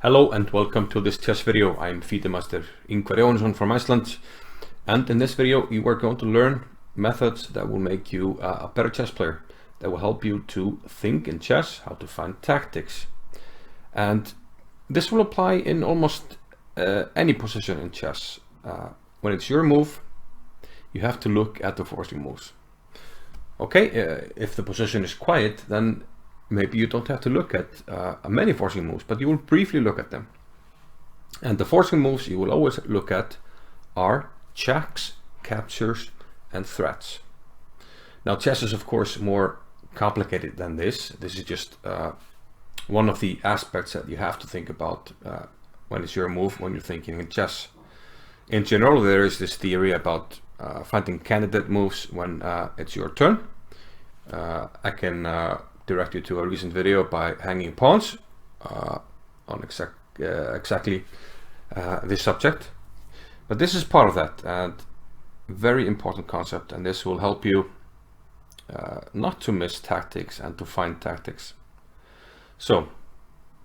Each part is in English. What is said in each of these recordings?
Hello and welcome to this chess video. I'm Fidemaster Ingvar Jónsson from Iceland, and in this video you are going to learn methods that will make you a better chess player, that will help you to think in chess, how to find tactics. And this will apply in almost any position in chess. When it's your move, you have to look at the forcing moves. Okay, if the position is quiet, then maybe you don't have to look at many forcing moves, but you will briefly look at them. And the forcing moves you will always look at are checks, captures, and threats. Now, chess is of course more complicated than this. This is just one of the aspects that you have to think about when it's your move, when you're thinking in chess. In general, there is this theory about finding candidate moves when it's your turn. I can direct you to a recent video by hanging pawns on exactly this subject. But this is part of that, and very important concept, and this will help you not to miss tactics and to find tactics. So,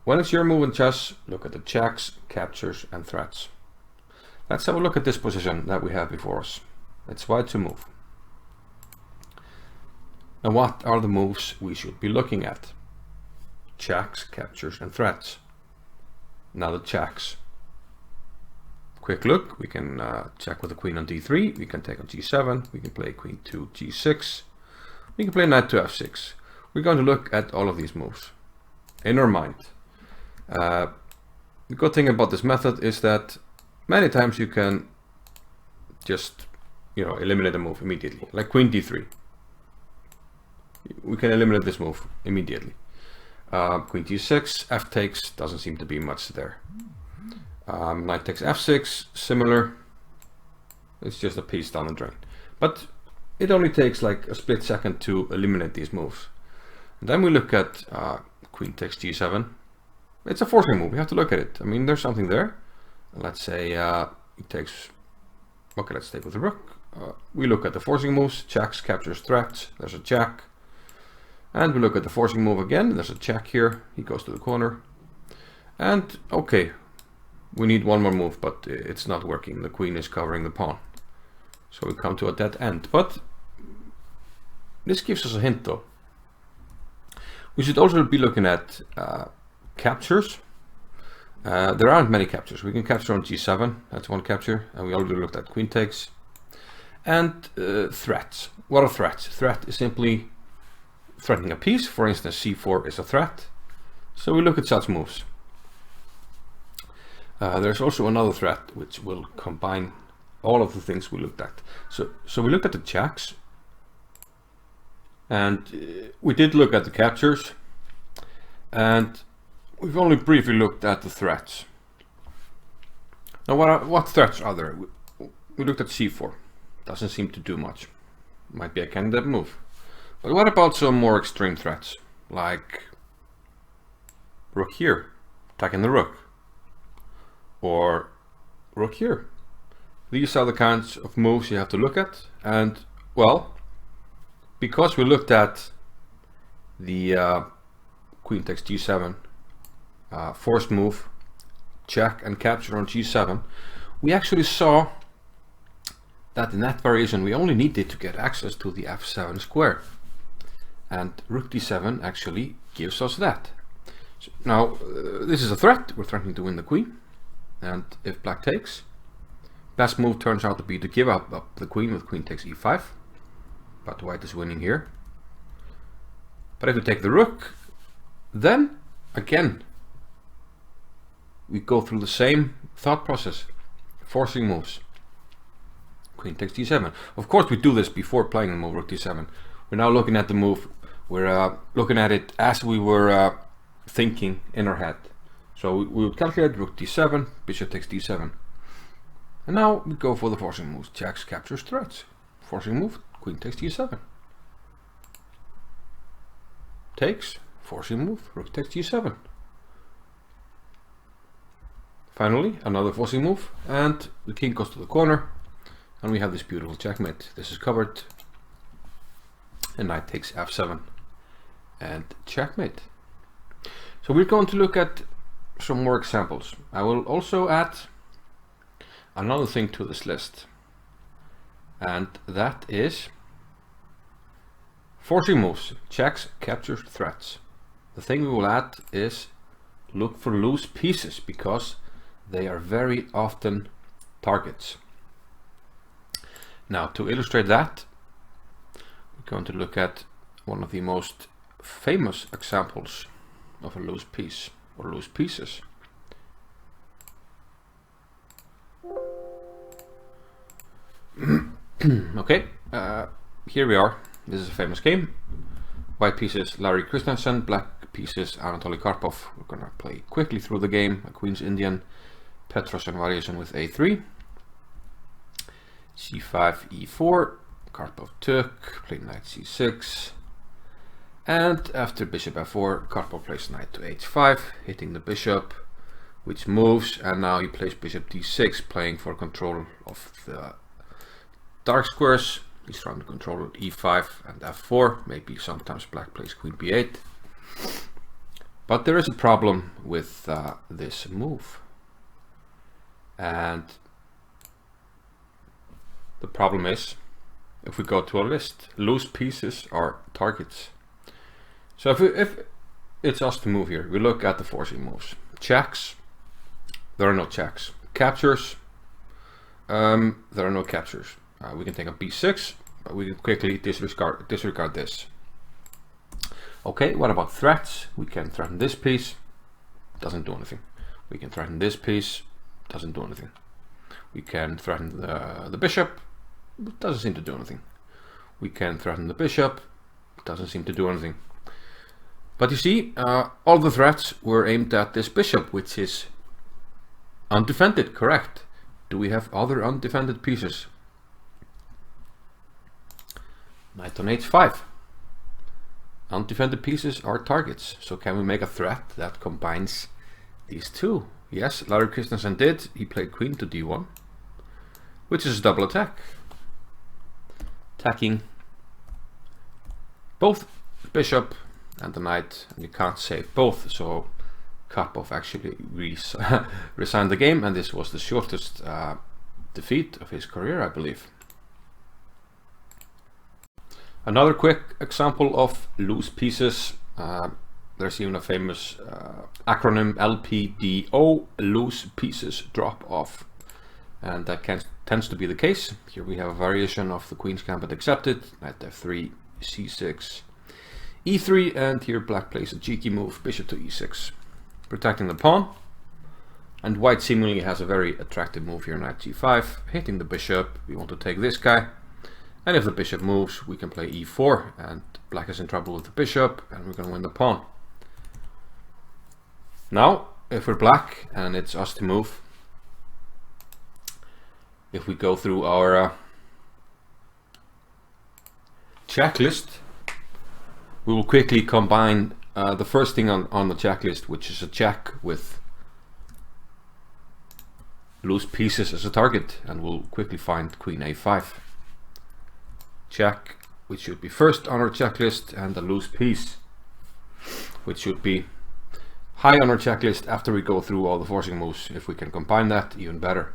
when it's your move in chess, look at the checks, captures, and threats. Let's have a look at this position that we have before us. It's white to move. Now, what are the moves we should be looking at? Checks, captures, and threats. Now the checks. Quick look, we can check with the queen on d3, we can take on g7, we can play queen to g6, we can play knight to f6. We're going to look at all of these moves in our mind. The good thing about this method is that many times you can just eliminate a move immediately, like queen d3. We can eliminate this move immediately. Queen g6, f takes, doesn't seem to be much there. Knight takes f6, similar. It's just a piece down the drain. But it only takes like a split second to eliminate these moves. And then we look at queen takes g7. It's a forcing move, we have to look at it. I mean, there's something there. Let's say it takes, okay, let's take with the rook. We look at the forcing moves, checks, captures, threats. There's a check. And we look at the forcing move again. There's a check here. He goes to the corner. And okay, we need one more move, but it's not working. The queen is covering the pawn. So we come to a dead end. But this gives us a hint though. We should also be looking at captures. There aren't many captures. We can capture on g7. That's one capture. And we already looked at queen takes. And threats. What are threats? Threat is simply threatening a piece. For instance, c4 is a threat. So we look at such moves. There's also another threat which will combine all of the things we looked at. So we looked at the checks, and we did look at the captures, and we've only briefly looked at the threats. Now what threats are there? We looked at c4. Doesn't seem to do much. Might be a candidate move. But what about some more extreme threats, like rook here, attacking the rook, or rook here? These are the kinds of moves you have to look at, and well, because we looked at the queen takes g7 forced move, check and capture on g7, we actually saw that in that variation we only needed to get access to the f7 square. And rook d7 actually gives us that. So now, this is a threat. We're threatening to win the queen. And if black takes, best move turns out to be to give up the queen with queen takes e5. But white is winning here. But if we take the rook, then again, we go through the same thought process. Forcing moves. Queen takes d7. Of course, we do this before playing the move rook d7. We're now looking at the move. We're looking at it as we were thinking in our head. So we would calculate rook d7, bishop takes d7. And now we go for the forcing moves. Checks, captures, threats. Forcing move, queen takes d7. Takes, forcing move, rook takes g7. Finally, another forcing move, and the king goes to the corner. And we have this beautiful checkmate. This is covered. And knight takes f7 and checkmate. So we're going to look at some more examples. I will also add another thing to this list, and that is forcing moves, checks, captures, threats. The thing we will add is look for loose pieces, because they are very often targets. Now, to illustrate that, we're going to look at one of the most famous examples of a loose piece or loose pieces. Okay, here we are. This is a famous game. White pieces Larry Christensen, black pieces Anatoly Karpov. We're gonna play quickly through the game. A Queen's Indian, Petrosian variation with a3, c5, e4. Karpov took, played knight c6, and after bishop f4, Karpov plays knight to h5, hitting the bishop, which moves, and now he plays bishop d6, playing for control of the dark squares. He's trying to control e5 and f4. Maybe sometimes black plays queen b8. But there is a problem with this move. And the problem is, if we go to a list, loose pieces are targets. So if it's us to move here, we look at the forcing moves. Checks, there are no checks. Captures, there are no captures. We can take a b6, but we can quickly disregard this. Okay, what about threats? We can threaten this piece, doesn't do anything. We can threaten this piece, doesn't do anything. We can threaten the bishop, doesn't seem to do anything. We can threaten the bishop, doesn't seem to do anything. But you see, all the threats were aimed at this bishop, which is undefended, correct? Do we have other undefended pieces? Knight on h5. Undefended pieces are targets, so can we make a threat that combines these two? Yes, Larry Christensen did. He played queen to d1, which is a double attack. Attacking both the bishop and the knight, and you can't save both, so Karpov actually resigned the game, and this was the shortest defeat of his career, I believe. Another quick example of loose pieces. There's even a famous acronym, LPDO, loose pieces drop off. And that tends to be the case. Here we have a variation of the Queen's Gambit accepted. Knight f3, c6, e3, and here black plays a cheeky move, bishop to e6, protecting the pawn. And white seemingly has a very attractive move here, knight g5, hitting the bishop. We want to take this guy. And if the bishop moves, we can play e4, and black is in trouble with the bishop, and we're going to win the pawn. Now, if we're black and it's us to move, if we go through our checklist, we will quickly combine the first thing on the checklist, which is a check with loose pieces as a target, and we'll quickly find queen a5. Check, which should be first on our checklist, and a loose piece, which should be high on our checklist after we go through all the forcing moves. If we can combine that, even better.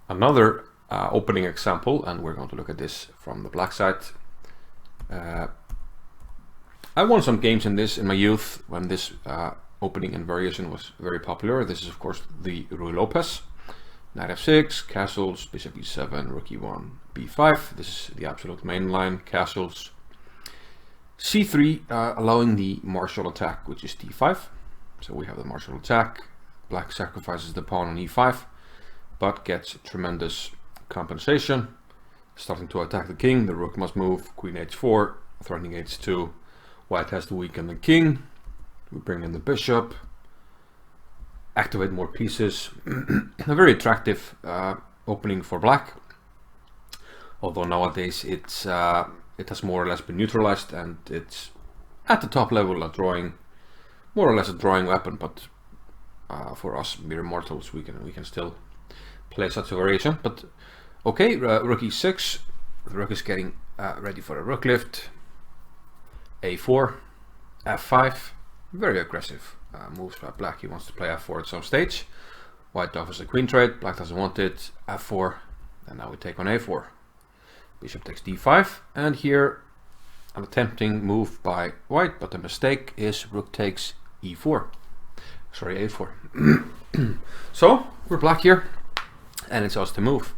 Another opening example, and we're going to look at this from the black side. I won some games in this in my youth when this opening and variation was very popular. This is of course the Ruy Lopez. Knight f6, castles, bishop e7, rook e1, b5. This is the absolute main line, castles. c3, allowing the Marshal Attack, which is d5. So we have the Marshal Attack. Black sacrifices the pawn on e5, but gets tremendous compensation. Starting to attack the king, the rook must move, queen h4, threatening h2. White has to weaken the king. We bring in the bishop, activate more pieces. A very attractive opening for black, although nowadays it has more or less been neutralized, and it's at the top level more or less a drawing weapon. But for us mere mortals, we can still play such a variation. But okay, rook e6, the rook is getting ready for a rook lift. a4, f5, very aggressive moves by black. He wants to play f4 at some stage. White offers a queen trade, black doesn't want it, f4, and now we take on a4. Bishop takes d5, and here an attempting move by white, but the mistake is rook takes e4. Sorry, a4. So we're black here, and it's us to move.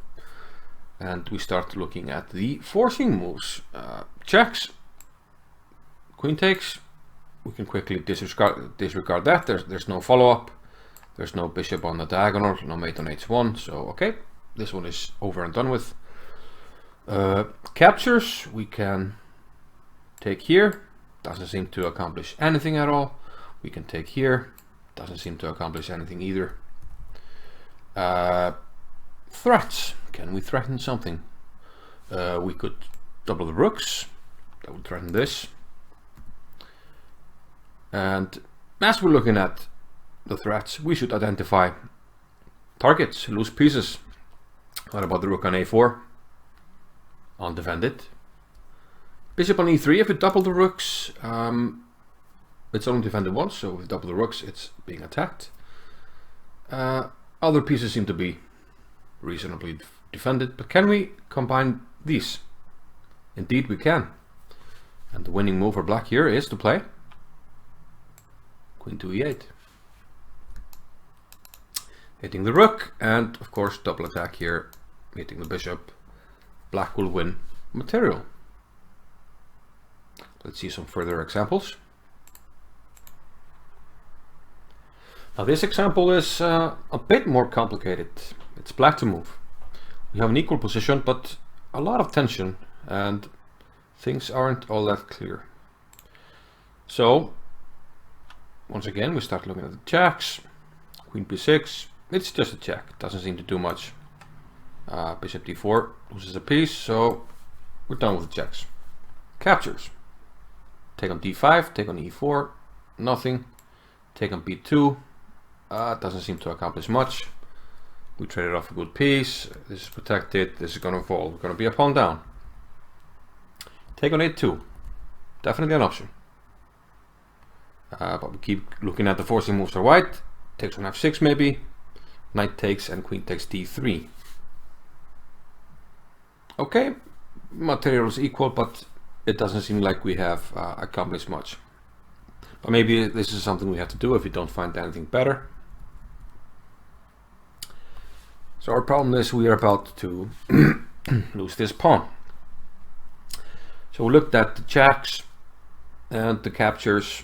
And we start looking at the forcing moves. Checks, queen takes. We can quickly disregard that. There's no follow-up. There's no bishop on the diagonal, no mate on h1. So okay, this one is over and done with. Captures, we can take here. Doesn't seem to accomplish anything at all. We can take here. Doesn't seem to accomplish anything either. Threats. Can we threaten something? We could double the rooks. That would threaten this. And as we're looking at the threats, we should identify targets, loose pieces. What about the rook on a4? Undefended. Bishop on e3. If we double the rooks, it's only defended once, so if we double the rooks, it's being attacked. Other pieces seem to be reasonably defended, but can we combine these? Indeed we can. And the winning move for black here is to play queen to e8. Hitting the rook, and of course double attack here, hitting the bishop. Black will win material. Let's see some further examples. Now this example is a bit more complicated. It's black to move. We have an equal position, but a lot of tension, and things aren't all that clear. So once again we start looking at the checks. Queen b6, it's just a check, doesn't seem to do much. Bishop d4 loses a piece, so we're done with the checks. Captures. Take on d5, take on e4, nothing. Take on b2, doesn't seem to accomplish much. We traded off a good piece. This is protected, this is going to fall. We're going to be a pawn down. Take on a2, definitely an option. But we keep looking at the forcing moves for white. Takes on f6 maybe. Knight takes and queen takes d3. Okay, material is equal, but it doesn't seem like we have accomplished much. But maybe this is something we have to do if we don't find anything better. So our problem is we are about to lose this pawn. So we looked at the checks and the captures.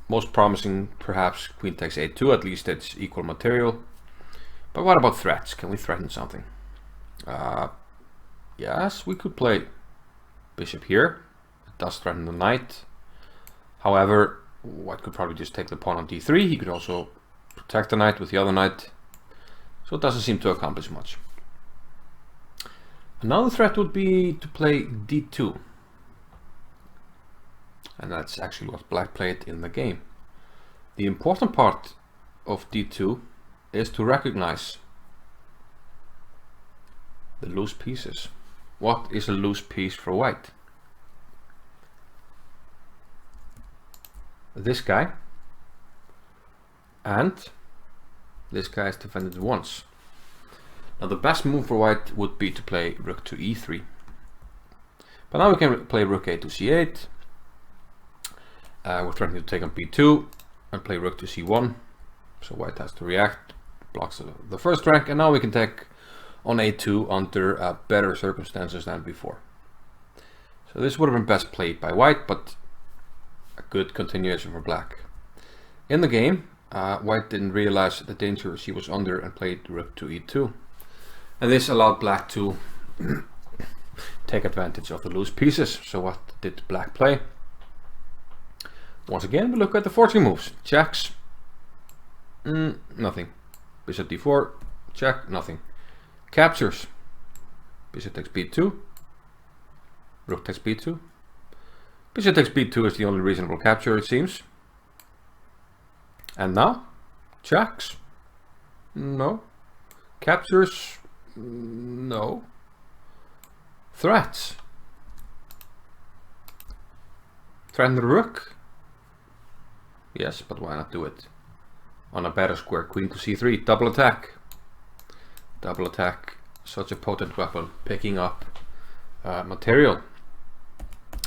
Most promising perhaps queen takes a2, at least it's equal material. But what about threats? Can we threaten something? Yes, we could play bishop here. It does threaten the knight. However, white could probably just take the pawn on d3. He could also protect the knight with the other knight. So it doesn't seem to accomplish much. Another threat would be to play d2. And that's actually what black played in the game. The important part of d2 is to recognize the loose pieces. What is a loose piece for white? This guy, and this guy is defended once. Now the best move for white would be to play rook to e3. But now we can play rook a to c8. We're threatening to take on b2 and play rook to c1. So white has to react, blocks the first rank, and now we can take on a2 under better circumstances than before. So this would have been best played by white, but a good continuation for black. In the game, white didn't realize the danger she was under and played rook to e2. And this allowed black to take advantage of the loose pieces. So what did black play? Once again, we look at the forcing moves. Checks, nothing. Bishop d4, check, nothing. Captures, bishop takes b2, rook takes b2. Bishop takes b2 is the only reasonable capture, it seems. And now, checks, no. Captures, no. Threats. Threaten the rook? Yes, but why not do it on a better square? Queen to c3, double attack. Double attack, such a potent weapon, picking up material.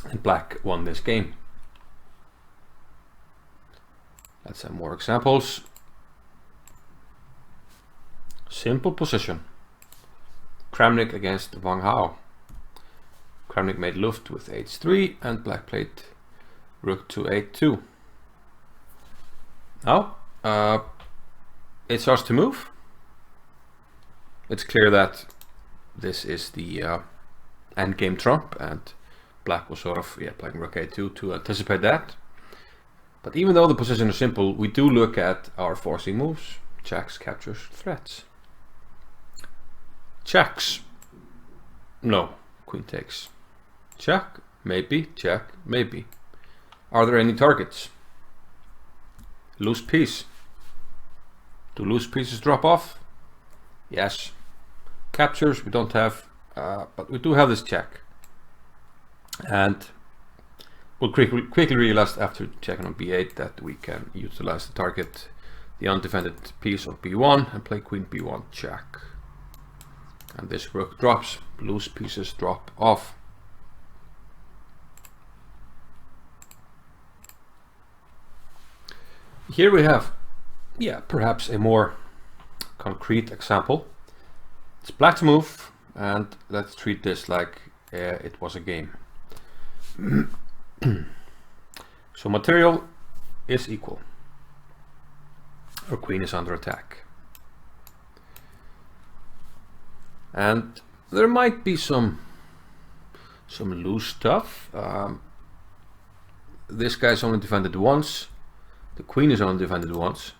And black won this game. Let's have more examples. Simple position. Kramnik against Wang Hao. Kramnik made Luft with h3 and black played rook to a2. Now it starts to move. It's clear that this is the endgame trump, and black was sort of playing rook a2 to anticipate that. But even though the position is simple, we do look at our forcing moves. Checks, captures, threats. Checks. No. Queen takes. Check. Maybe. Check. Maybe. Are there any targets? Loose piece. Do loose pieces drop off? Yes. Captures we don't have, but we do have this check. And we'll quickly realize after checking on b8 that we can utilize the target, the undefended piece of b1, and play queen b1 check. And this rook drops, loose pieces drop off. Here we have, perhaps a more concrete example. It's black's move, and let's treat this like it was a game. So material is equal. Our queen is under attack. And there might be some loose stuff. This guy's only defended once. The queen is only defended once.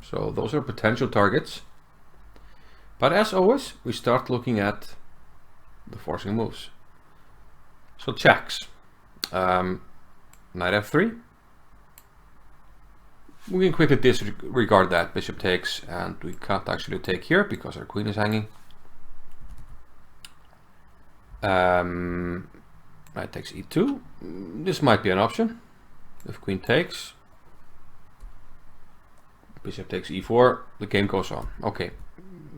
So those are potential targets. But as always, we start looking at the forcing moves. So checks. Knight f3. We can quickly disregard that. Bishop takes, and we can't actually take here because our queen is hanging. Knight takes e2. This might be an option. If queen takes, bishop takes e4, the game goes on. Okay,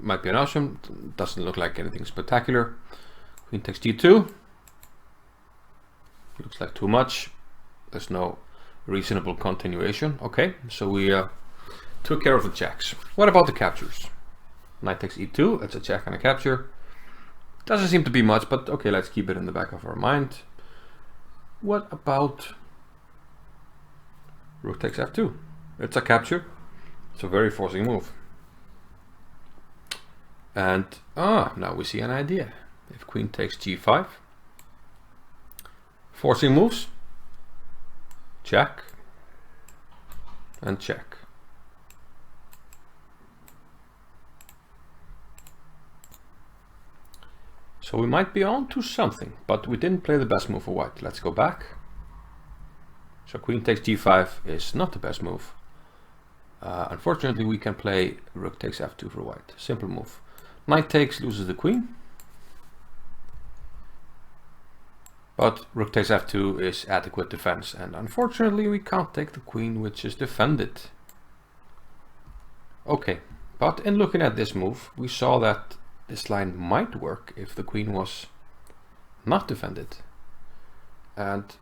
might be an option. Doesn't look like anything spectacular. Queen takes g2. Looks like too much. There's no reasonable continuation. Okay, so we took care of the checks. What about the captures? Knight takes e2. That's a check and a capture. Doesn't seem to be much, but okay, let's keep it in the back of our mind. What about rook takes f2? It's a capture. It's a very forcing move. And now we see an idea. If queen takes g5, forcing moves, check and check. So we might be on to something, but we didn't play the best move for white. Let's go back. So queen takes g5 is not the best move. Unfortunately, we can play rook takes f2 for white. Simple move. Knight takes loses the queen. But rook takes f2 is adequate defense, and unfortunately we can't take the queen, which is defended. Okay, but in looking at this move, we saw that this line might work if the queen was not defended. And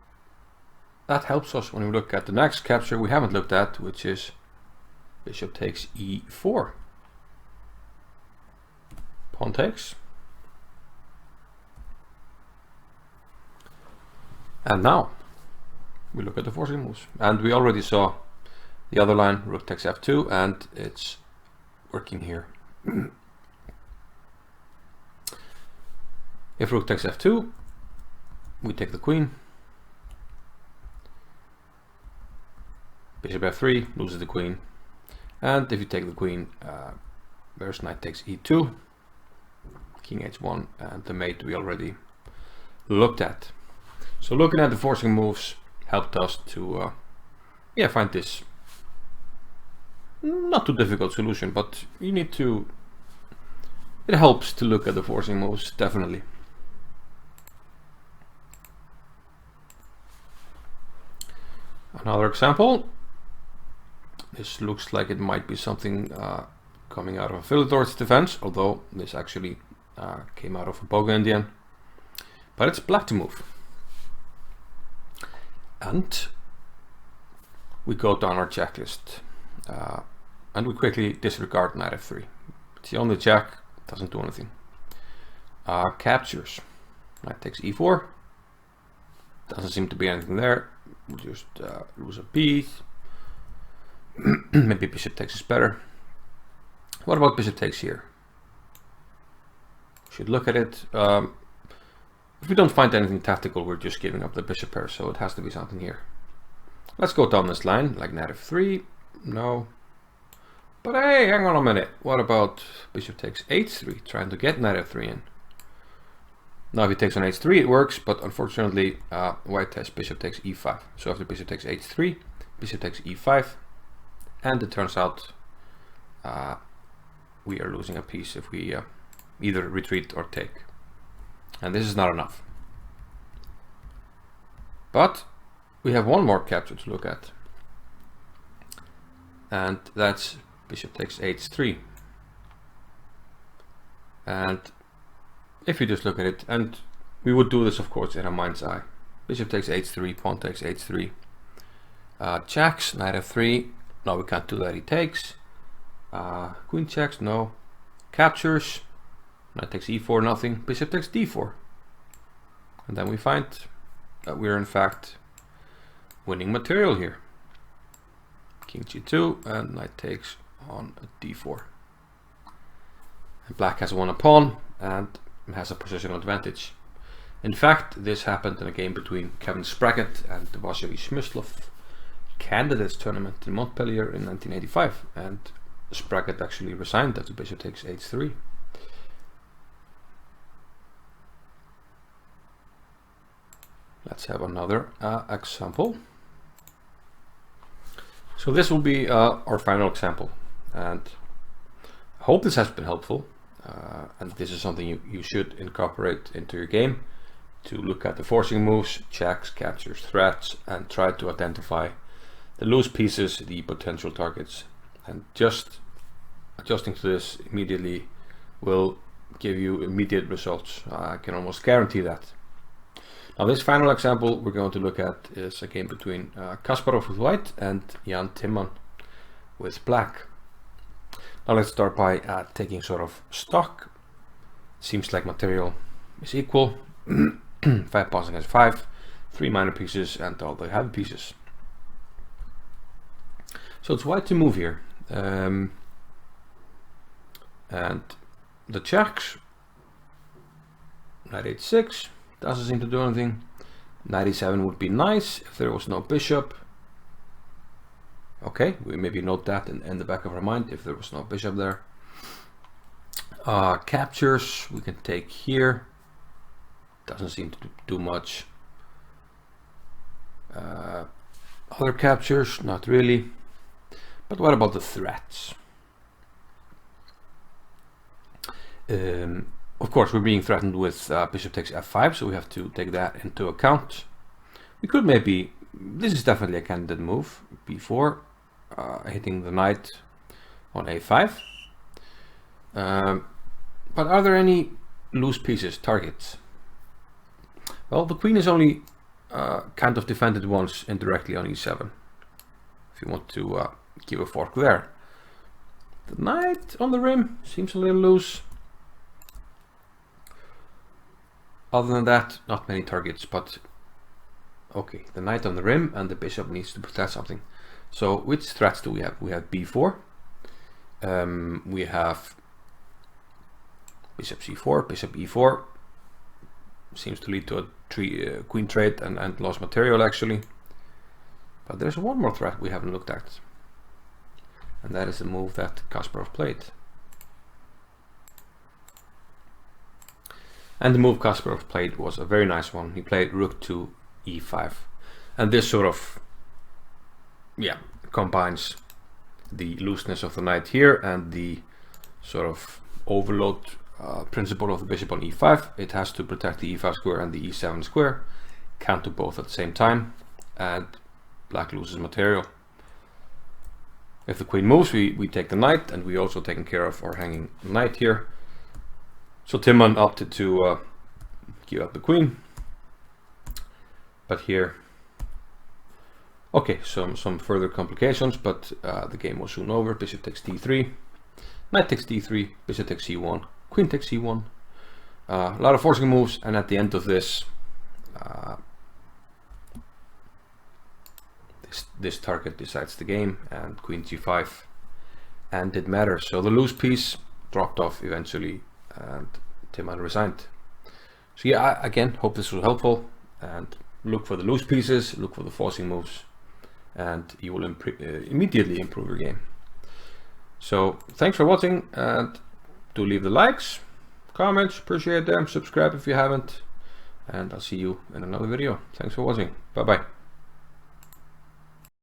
that helps us when we look at the next capture we haven't looked at, which is bishop takes e4. Pawn takes. And now we look at the forcing moves. And we already saw the other line, rook takes f2, and it's working here. If rook takes f2, we take the queen. Bishop f3 loses the queen. And if you take the queen, there's knight takes e2, king h1, and the mate we already looked at. So looking at the forcing moves helped us to find this not too difficult solution, but you need to, it helps to look at the forcing moves, definitely. Another example. This looks like it might be something coming out of Philidor's defense, although this actually came out of a Boga Indian. But it's black to move. And we go down our checklist. And we quickly disregard knight f3. It's the only check, doesn't do anything. Captures. Knight takes e4. Doesn't seem to be anything there. We'll just lose a piece. Maybe bishop takes is better. What about bishop takes here? Should look at it. If we don't find anything tactical, we're just giving up the bishop pair, so it has to be something here. Let's go down this line, like knight f3. No. But hey, hang on a minute. What about bishop takes h3, trying to get knight f3 in? Now if he takes on h3 it works, but unfortunately white has bishop takes e5. So after bishop takes h3, bishop takes e5, and it turns out we are losing a piece if we either retreat or take. And this is not enough. But we have one more capture to look at. And that's bishop takes h3. And if you just look at it, and we would do this of course in a mind's eye. Bishop takes h3, pawn takes h3. Checks, knight f3. No, we can't do that, he takes. Queen checks, no. Captures, knight takes e4, nothing. Bishop takes d4. And then we find that we're in fact winning material here. King g2 and knight takes on d4. And black has won a pawn and has a positional advantage. In fact, this happened in a game between Kevin Spraggett and the Vasily Smyslov candidates tournament in Montpellier in 1985, and Spraggett actually resigned after bishop takes h3. Let's have another example. So this will be our final example, and I hope this has been helpful. And this is something you should incorporate into your game, to look at the forcing moves, checks, captures, threats, and try to identify the loose pieces, the potential targets. And just adjusting to this immediately will give you immediate results. I can almost guarantee that. Now this final example we're going to look at is a game between Kasparov with white and Jan Timman with black. Now let's start by taking sort of stock. Seems like material is equal. 5 pawns against 5, 3 minor pieces and all the heavy pieces. So it's white to move here. And the checks, knight h6, doesn't seem to do anything. Knight e7 would be nice if there was no bishop. Okay, we maybe note that in the back of our mind if there was no bishop there. Captures we can take here. Doesn't seem to do much. Other captures, not really. But what about the threats? Of course, we're being threatened with bishop takes f5, so we have to take that into account. We could maybe, this is definitely a candidate move, b4, hitting the knight on a5. But are there any loose pieces, targets? Well, the queen is only kind of defended once indirectly on e7, if you want to give a fork there. The knight on the rim seems a little loose. Other than that, not many targets, but okay, the knight on the rim and the bishop needs to protect something. So which threats do we have? We have b4, we have bishop c4, bishop e4, seems to lead to a queen trade and lost material actually. But there's one more threat we haven't looked at, and that is the move that Kasparov played. And the move Kasparov played was a very nice one. He played rook to e5, and this sort of, yeah, combines the looseness of the knight here and the sort of overload principle of the bishop on e5. It has to protect the e5 square and the e7 square. Can't do both at the same time, and black loses material. If the queen moves, we take the knight, and we also taken care of our hanging knight here. So Timon opted to give up the queen. But here, okay, some further complications, but the game was soon over. Bishop takes d3, knight takes d3, bishop takes c1, queen takes c1. A lot of forcing moves, and at the end of this, this target decides the game, and queen g5, and it matters. So the loose piece dropped off eventually, and Timon resigned. So yeah, again, hope this was helpful, and look for the loose pieces, look for the forcing moves, and you will immediately improve your game. So thanks for watching, and do leave the likes, comments, appreciate them, subscribe if you haven't, and I'll see you in another video. Thanks for watching. Bye bye.